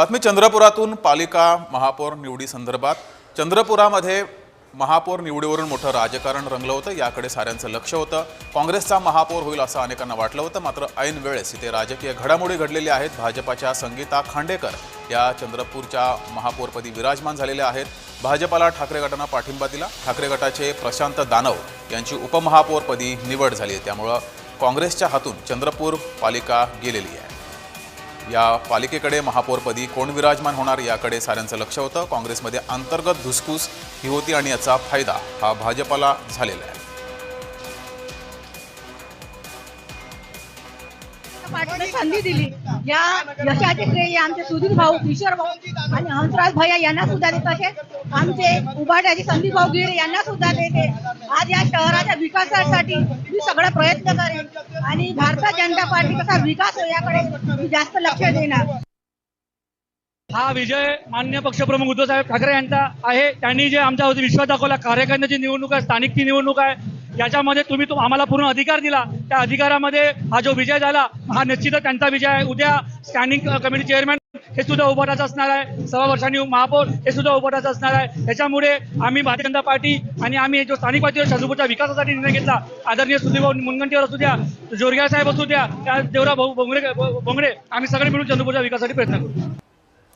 बातमी चंद्रपुरातून पालिका महापौर निवडी संदर्भात। चंद्रपुरामध्ये महापौर निवडीवरून मोठं राजकारण रंगलं होतं। याकडे साऱ्यांचं लक्ष होतं। काँग्रेसचा महापौर होईल असं अनेकांना वाटलं होतं, मात्र ऐन वेळेस इथे राजकीय घडामोडी घडलेल्या आहेत। भाजपाच्या संगीता खांडेकर या चंद्रपूरच्या महापौरपदी विराजमान झालेल्या आहेत। भाजपाला ठाकरे गटानं पाठिंबा दिला। ठाकरे गटाचे प्रशांत दानव यांची उपमहापौरपदी निवड झाली आहे, त्यामुळे काँग्रेसच्या हातून चंद्रपूर पालिका गेलेली आहे। या पालिकेकडे महापौरपदी कोण विराजमान होणार याकडे साऱ्यांचं लक्ष होतं। काँग्रेसमध्ये अंतर्गत धुसफूस ही होती आणि याचा फायदा हा भाजपाला झालेला आहे। संधी दिली या यशाचे श्रेय आमचे सुधीर भाऊ, किशोर भाऊ आणि हंसराज भैया यांना सुद्धा देत, तसेच आमचे उबाट्याचे संदीप भाऊ गिरे यांना सुद्धा देते। आज या शहराच्या विकासासाठी मी सगळं प्रयत्न करेन आणि भारतीय जनता पार्टी कसा विकास हो याकडे मी जास्त लक्ष देणार। हा विजय माननीय पक्षप्रमुख उद्धव साहेब ठाकरे यांचा आहे। त्यांनी जे आमच्यावरती विश्वास दाखवला, कार्यकर्त्यांची निवडणूक आहे, स्थानिकची निवडणूक आहे, याच्यामध्ये तुम्ही आम्हाला पूर्ण अधिकार दिला। त्या अधिकारामध्ये हा जो विजय झाला हा निश्चितच त्यांचा विजय आहे। उद्या स्टँडिंग कमिटी चेअरमॅन हे सुद्धा उभाटाचं असणार आहे, 6 वर्षांनी महापौर हे सुद्धा उभाटाचं असणार आहे। त्याच्यामुळे आम्ही भारतीय जनता पार्टी आणि आम्ही जो स्थानिक पातळीवर चंद्रपूरच्या विकासासाठी निर्णय घेतला, आदरणीय सुधीरभाऊ मुनगंटीवार असू द्या, जोरगे साहेब असू द्या, त्या देवराव भाऊ बोंगडे, आम्ही सगळे मिळून चंद्रपूरच्या विकासासाठी प्रयत्न करू।